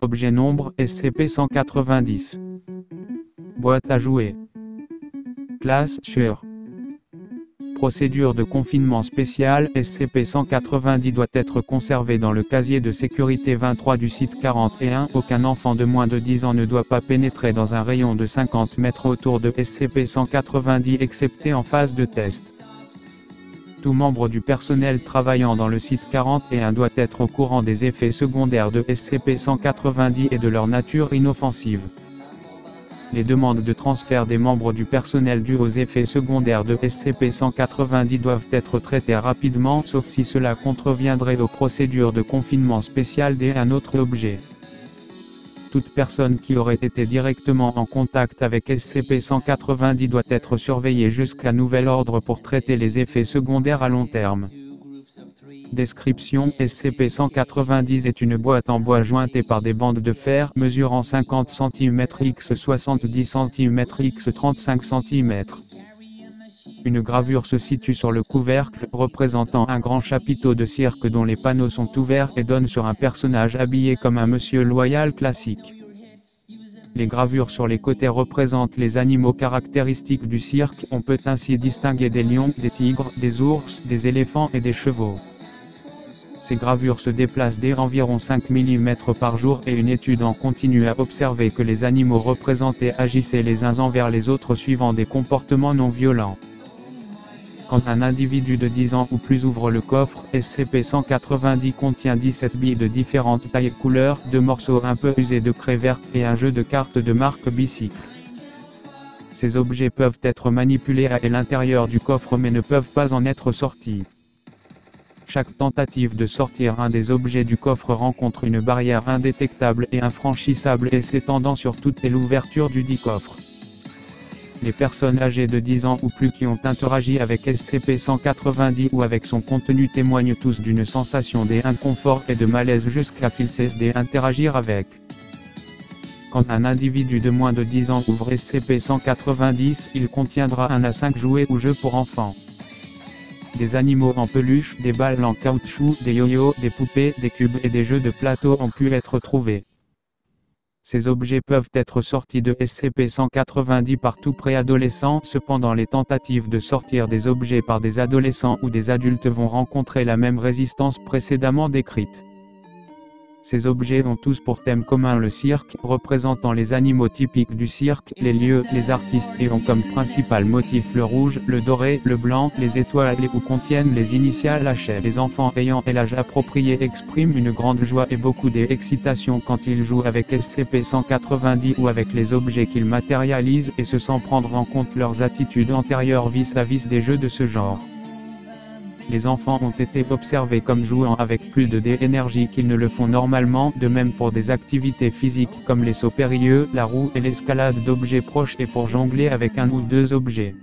Objet nombre SCP-190. Boîte à jouets. Classe sûre. Procédure de confinement spécial SCP-190 doit être conservé dans le casier de sécurité 23 du site 41. Aucun enfant de moins de 10 ans ne doit pas pénétrer dans un rayon de 50 mètres autour de SCP-190 excepté en phase de test. Tout membre du personnel travaillant dans le site 41 doit être au courant des effets secondaires de SCP-190 et de leur nature inoffensive. Les demandes de transfert des membres du personnel dues aux effets secondaires de SCP-190 doivent être traitées rapidement, sauf si cela contreviendrait aux procédures de confinement spécial d'un autre objet. Toute personne qui aurait été directement en contact avec SCP-190 doit être surveillée jusqu'à nouvel ordre pour traiter les effets secondaires à long terme. Description: SCP-190 est une boîte en bois jointée par des bandes de fer mesurant 50 cm x 70 cm x 35 cm. Une gravure se situe sur le couvercle, représentant un grand chapiteau de cirque dont les panneaux sont ouverts et donnent sur un personnage habillé comme un monsieur loyal classique. Les gravures sur les côtés représentent les animaux caractéristiques du cirque. On peut ainsi distinguer des lions, des tigres, des ours, des éléphants et des chevaux. Ces gravures se déplacent dès environ 5 mm par jour et une étude en continu a observé que les animaux représentés agissaient les uns envers les autres suivant des comportements non violents. Quand un individu de 10 ans ou plus ouvre le coffre, SCP-190 contient 17 billes de différentes tailles et couleurs, 2 morceaux un peu usés de craie verte et un jeu de cartes de marque bicycle. Ces objets peuvent être manipulés à l'intérieur du coffre mais ne peuvent pas en être sortis. Chaque tentative de sortir un des objets du coffre rencontre une barrière indétectable et infranchissable et s'étendant sur toute l'ouverture du dit coffre. Les personnes âgées de 10 ans ou plus qui ont interagi avec SCP-190 ou avec son contenu témoignent tous d'une sensation d'inconfort et de malaise jusqu'à qu'ils cessent d'interagir avec. Quand un individu de moins de 10 ans ouvre SCP-190, il contiendra 1 à 5 jouets ou jeux pour enfants. Des animaux en peluche, des balles en caoutchouc, des yo-yo, des poupées, des cubes et des jeux de plateau ont pu être trouvés. Ces objets peuvent être sortis de SCP-190 par tout préadolescent, cependant les tentatives de sortir des objets par des adolescents ou des adultes vont rencontrer la même résistance précédemment décrite. Ces objets ont tous pour thème commun le cirque, représentant les animaux typiques du cirque, les lieux, les artistes et ont comme principal motif le rouge, le doré, le blanc, les étoiles et ou contiennent les initiales HF. Les enfants ayant l'âge approprié expriment une grande joie et beaucoup d'excitation quand ils jouent avec SCP-190 ou avec les objets qu'ils matérialisent et se sans prendre en compte leurs attitudes antérieures vis-à-vis des jeux de ce genre. Les enfants ont été observés comme jouant avec plus d'énergie qu'ils ne le font normalement, de même pour des activités physiques comme les sauts périlleux, la roue et l'escalade d'objets proches et pour jongler avec 1 ou 2 objets.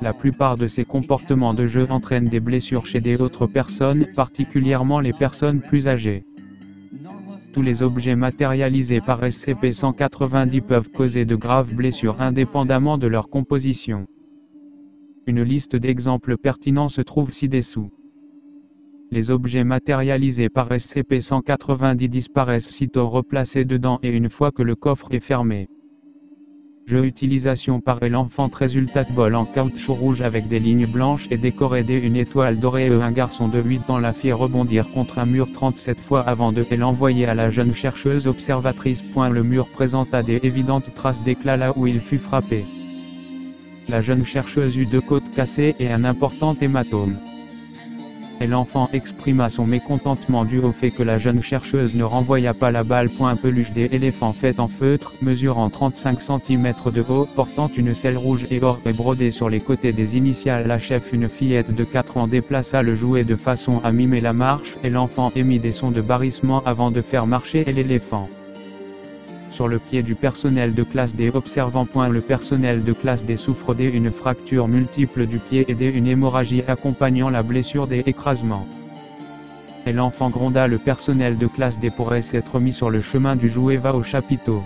La plupart de ces comportements de jeu entraînent des blessures chez des autres personnes, particulièrement les personnes plus âgées. Tous les objets matérialisés par SCP-190 peuvent causer de graves blessures indépendamment de leur composition. Une liste d'exemples pertinents se trouve ci-dessous. Les objets matérialisés par SCP-190 disparaissent sitôt replacés dedans et une fois que le coffre est fermé. Jeu utilisation par l'enfant résultat ball en caoutchouc rouge avec des lignes blanches et décoré d'une étoile dorée et un garçon de 8 ans l'a fait rebondir contre un mur 37 fois avant de l'envoyer à la jeune chercheuse observatrice. Le mur présenta des évidentes traces d'éclat là où il fut frappé. La jeune chercheuse eut 2 côtes cassées et un important hématome. Et l'enfant exprima son mécontentement dû au fait que la jeune chercheuse ne renvoya pas la balle. Peluche des éléphants faite en feutre, mesurant 35 cm de haut, portant une selle rouge et or et brodée sur les côtés des initiales HF. Une fillette de 4 ans déplaça le jouet de façon à mimer la marche et l'enfant émit des sons de barrissement avant de faire marcher l'éléphant. Sur le pied du personnel de classe D observant. Le personnel de classe D souffre d'une fracture multiple du pied et d'une hémorragie accompagnant la blessure des écrasements. Et l'enfant gronda. Le personnel de classe D pourrait s'être mis sur le chemin du jouet va au chapiteau.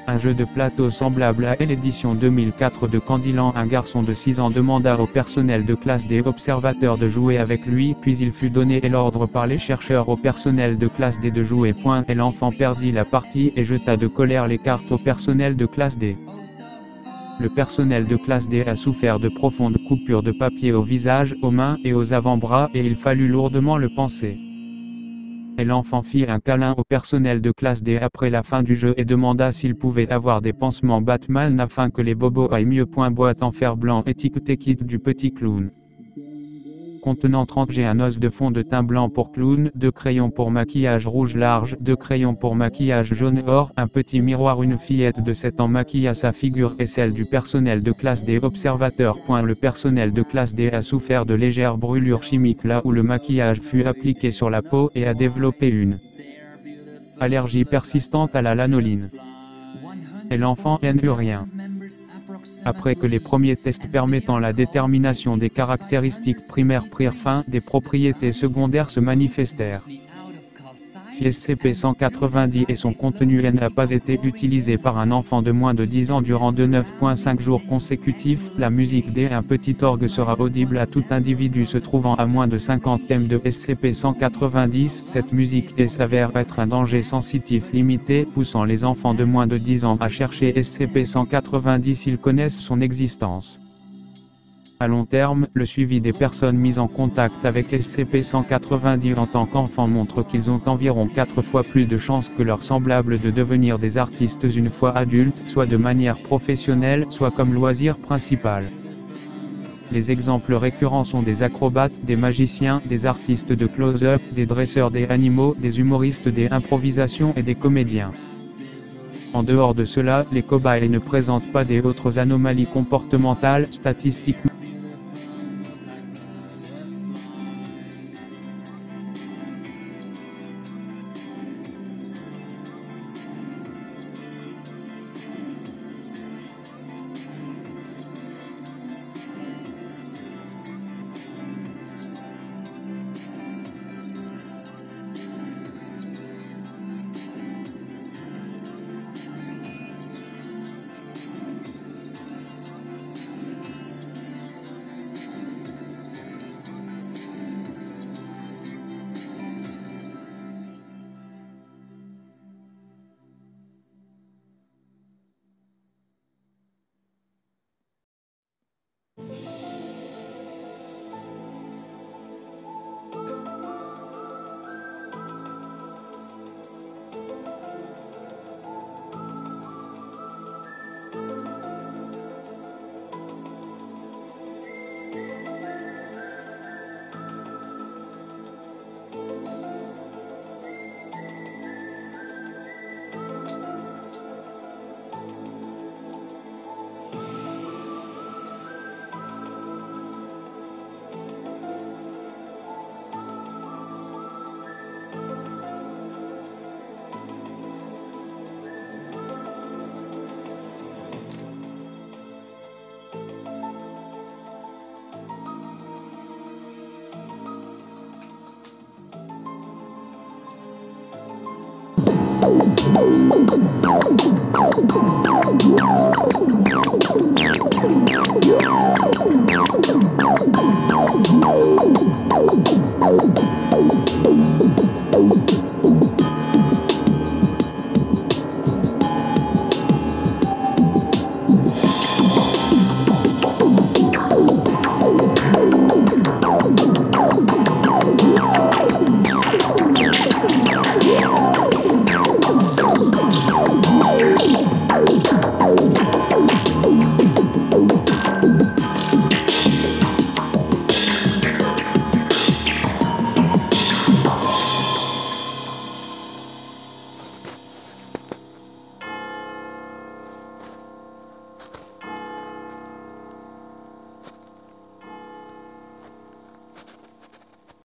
Un jeu de plateau semblable à l'édition 2004 de Candyland. Un garçon de 6 ans demanda au personnel de classe D observateurs de jouer avec lui, puis il fut donné l'ordre par les chercheurs au personnel de classe D de jouer. Et l'enfant perdit la partie et jeta de colère les cartes au personnel de classe D. Le personnel de classe D a souffert de profondes coupures de papier au visage, aux mains et aux avant-bras et il fallut lourdement le panser. Et l'enfant fit un câlin au personnel de classe D après la fin du jeu et demanda s'il pouvait avoir des pansements Batman afin que les bobos aillent mieux. Boîte en fer blanc étiqueté kit du petit clown. Contenant 30 G, un os de fond de teint blanc pour clown, 2 crayons pour maquillage rouge large, 2 crayons pour maquillage jaune or, un petit miroir. Une fillette de 7 ans maquilla sa figure et celle du personnel de classe D observateur. Le personnel de classe D a souffert de légères brûlures chimiques là où le maquillage fut appliqué sur la peau et a développé une allergie persistante à la lanoline. Et l'enfant n'eut rien. Après que les premiers tests permettant la détermination des caractéristiques primaires prirent fin, des propriétés secondaires se manifestèrent. Si SCP-190 et son contenu n'a pas été utilisé par un enfant de moins de 10 ans durant 9,5 jours consécutifs, la musique d'un petit orgue sera audible à tout individu se trouvant à moins de 50 m de SCP-190. Cette musique s'avère être un danger sensitif limité, poussant les enfants de moins de 10 ans à chercher SCP-190 s'ils connaissent son existence. À long terme, le suivi des personnes mises en contact avec SCP-190 en tant qu'enfants montre qu'ils ont environ 4 fois plus de chances que leurs semblables de devenir des artistes une fois adultes, soit de manière professionnelle, soit comme loisir principal. Les exemples récurrents sont des acrobates, des magiciens, des artistes de close-up, des dresseurs des animaux, des humoristes des improvisations et des comédiens. En dehors de cela, les cobayes ne présentent pas d'autres anomalies comportementales, statistiquement.